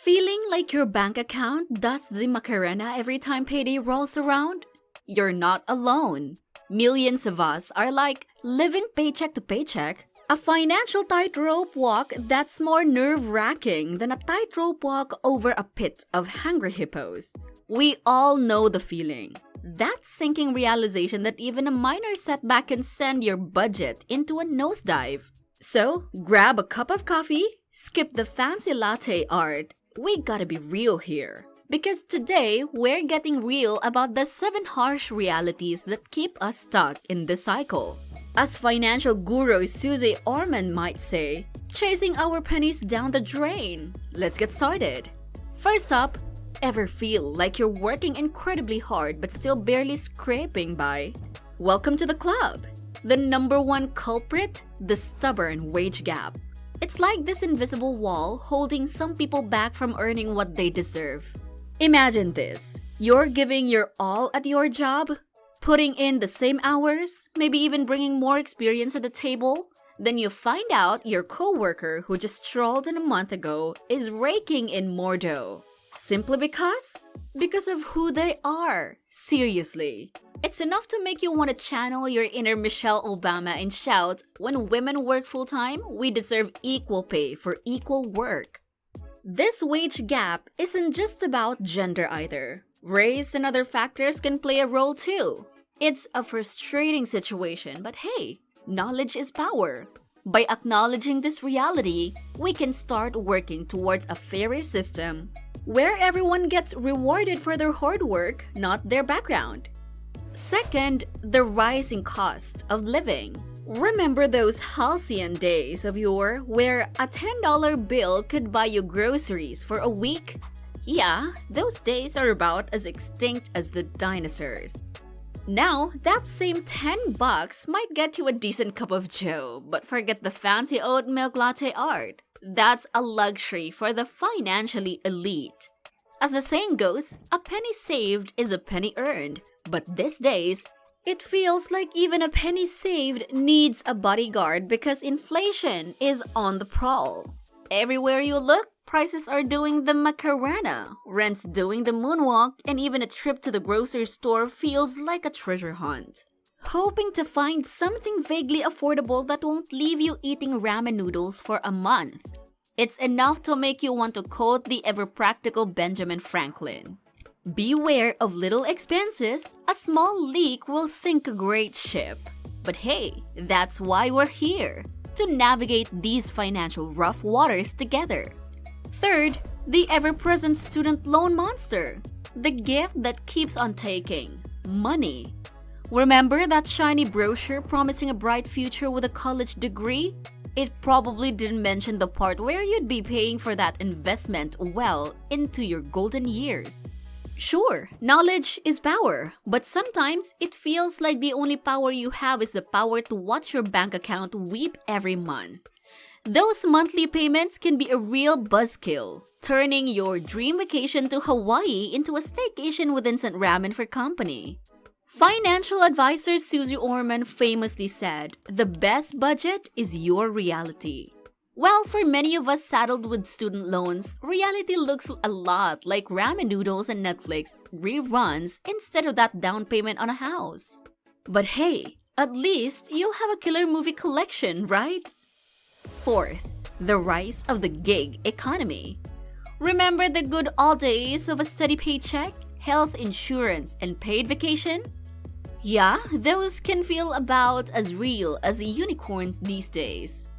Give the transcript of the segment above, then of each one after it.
Feeling like your bank account does the Macarena every time payday rolls around? You're not alone. Millions of us are like living paycheck to paycheck, a financial tightrope walk that's more nerve-wracking than a tightrope walk over a pit of hungry hippos. We all know the feeling. That sinking realization that even a minor setback can send your budget into a nosedive. So, grab a cup of coffee, skip the fancy latte art. We gotta be real here. Because today, we're getting real about the 7 harsh realities that keep us stuck in this cycle. As financial guru Susie Orman might say, chasing our pennies down the drain. Let's get started. First up, ever feel like you're working incredibly hard but still barely scraping by? Welcome to the club. The number one culprit, the stubborn wage gap. It's like this invisible wall holding some people back from earning what they deserve. Imagine this. You're giving your all at your job, putting in the same hours, maybe even bringing more experience at the table. Then you find out your coworker who just strolled in a month ago is raking in more dough. Simply because? Because of who they are. Seriously. It's enough to make you want to channel your inner Michelle Obama and shout, when women work full-time, we deserve equal pay for equal work. This wage gap isn't just about gender either. Race and other factors can play a role too. It's a frustrating situation, but hey, knowledge is power. By acknowledging this reality, we can start working towards a fairer system where everyone gets rewarded for their hard work, not their background. Second, the rising cost of living. Remember those halcyon days of yore where a $10 bill could buy you groceries for a week? Yeah, those days are about as extinct as the dinosaurs. Now, that same $10 might get you a decent cup of joe, but forget the fancy oat milk latte art. That's a luxury for the financially elite. As the saying goes, a penny saved is a penny earned. But these days, it feels like even a penny saved needs a bodyguard because inflation is on the prowl. Everywhere you look, prices are doing the Macarena, rent's doing the moonwalk, and even a trip to the grocery store feels like a treasure hunt. Hoping to find something vaguely affordable that won't leave you eating ramen noodles for a month. It's enough to make you want to quote the ever-practical Benjamin Franklin. Beware of little expenses. A small leak will sink a great ship. But hey, that's why we're here, to navigate these financial rough waters together. Third, the ever-present student loan monster. The gift that keeps on taking. Money. Remember that shiny brochure promising a bright future with a college degree? It probably didn't mention the part where you'd be paying for that investment well into your golden years. Sure, knowledge is power, but sometimes it feels like the only power you have is the power to watch your bank account weep every month. Those monthly payments can be a real buzzkill, turning your dream vacation to Hawaii into a staycation with instant ramen for company. Financial advisor Susie Orman famously said, "The best budget is your reality." Well, for many of us saddled with student loans, reality looks a lot like ramen noodles and Netflix reruns instead of that down payment on a house. But hey, at least you have a killer movie collection, right? Fourth, the rise of the gig economy. Remember the good old days of a steady paycheck, health insurance, and paid vacation? Yeah, those can feel about as real as unicorns these days.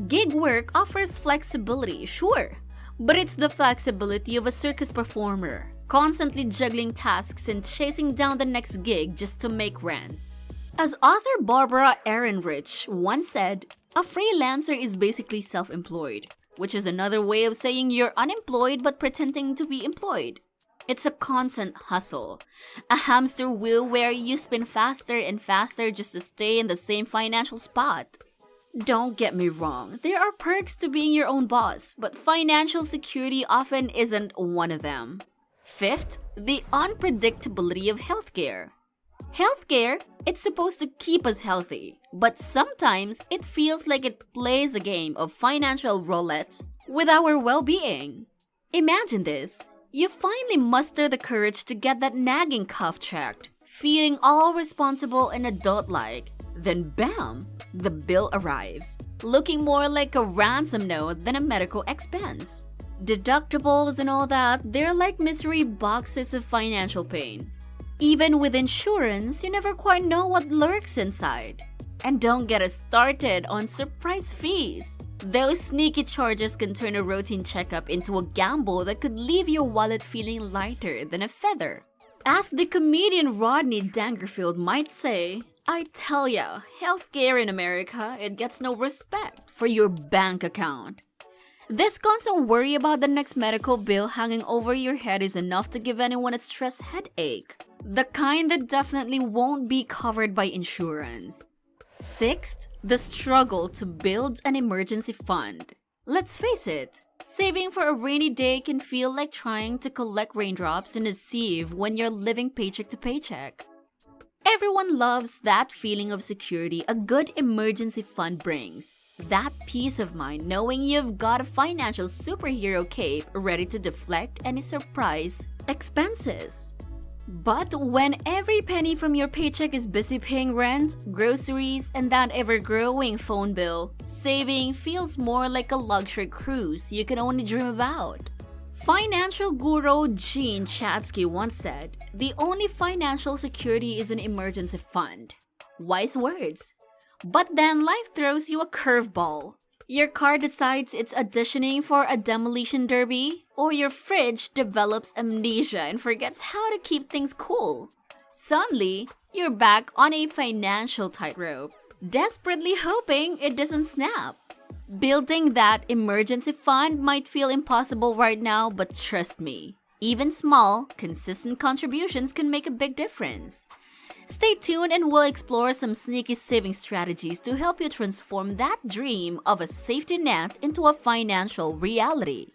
Gig work offers flexibility, sure, but it's the flexibility of a circus performer, constantly juggling tasks and chasing down the next gig just to make rent. As author Barbara Ehrenreich once said, a freelancer is basically self-employed, which is another way of saying you're unemployed but pretending to be employed. It's a constant hustle, a hamster wheel where you spin faster and faster just to stay in the same financial spot. Don't get me wrong, there are perks to being your own boss, but financial security often isn't one of them. Fifth, the unpredictability of healthcare. Healthcare, it's supposed to keep us healthy, but sometimes it feels like it plays a game of financial roulette with our well-being. Imagine this. You finally muster the courage to get that nagging cough checked, feeling all responsible and adult-like. Then bam! The bill arrives, looking more like a ransom note than a medical expense. Deductibles and all that, they're like mystery boxes of financial pain. Even with insurance, you never quite know what lurks inside. And don't get us started on surprise fees. Those sneaky charges can turn a routine checkup into a gamble that could leave your wallet feeling lighter than a feather. As the comedian Rodney Dangerfield might say, I tell ya, healthcare in America, it gets no respect for your bank account. This constant worry about the next medical bill hanging over your head is enough to give anyone a stress headache. The kind that definitely won't be covered by insurance. Sixth, the struggle to build an emergency fund. Let's face it, saving for a rainy day can feel like trying to collect raindrops in a sieve when you're living paycheck to paycheck. Everyone loves that feeling of security a good emergency fund brings. That peace of mind knowing you've got a financial superhero cape ready to deflect any surprise expenses. But when every penny from your paycheck is busy paying rent, groceries, and that ever-growing phone bill, saving feels more like a luxury cruise you can only dream about. Financial guru Gene Chatsky once said, "The only financial security is an emergency fund." Wise words. But then life throws you a curveball. Your car decides it's auditioning for a demolition derby, or your fridge develops amnesia and forgets how to keep things cool. Suddenly, you're back on a financial tightrope, desperately hoping it doesn't snap. Building that emergency fund might feel impossible right now, but trust me, even small, consistent contributions can make a big difference. Stay tuned and we'll explore some sneaky saving strategies to help you transform that dream of a safety net into a financial reality.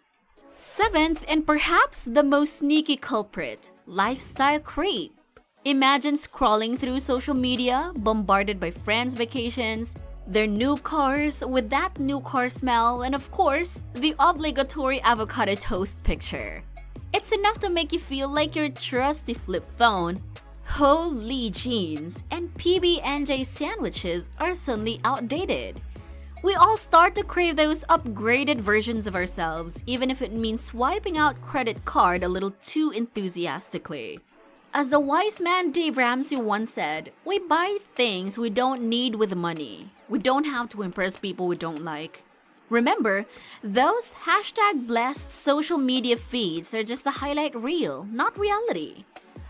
Seventh, and perhaps the most sneaky culprit, lifestyle creep. Imagine scrolling through social media, bombarded by friends' vacations, their new cars with that new car smell, and of course, the obligatory avocado toast picture. It's enough to make you feel like your trusty flip phone, holy jeans, and PB&J sandwiches are suddenly outdated. We all start to crave those upgraded versions of ourselves, even if it means swiping out credit card a little too enthusiastically. As the wise man Dave Ramsey once said, we buy things we don't need with money. We don't have to impress people we don't like. Remember, those #blessed social media feeds are just a highlight reel, not reality.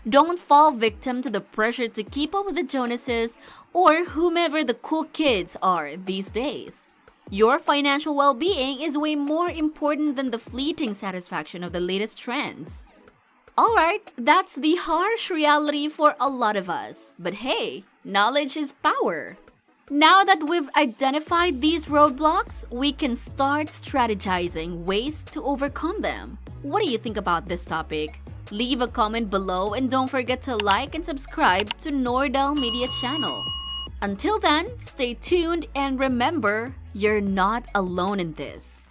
Don't fall victim to the pressure to keep up with the Jonases or whomever the cool kids are these days. Your financial well-being is way more important than the fleeting satisfaction of the latest trends. Alright, that's the harsh reality for a lot of us. But hey, knowledge is power. Now that we've identified these roadblocks, we can start strategizing ways to overcome them. What do you think about this topic? Leave a comment below and don't forget to like and subscribe to Nordel Media channel. Until then, stay tuned and remember, you're not alone in this.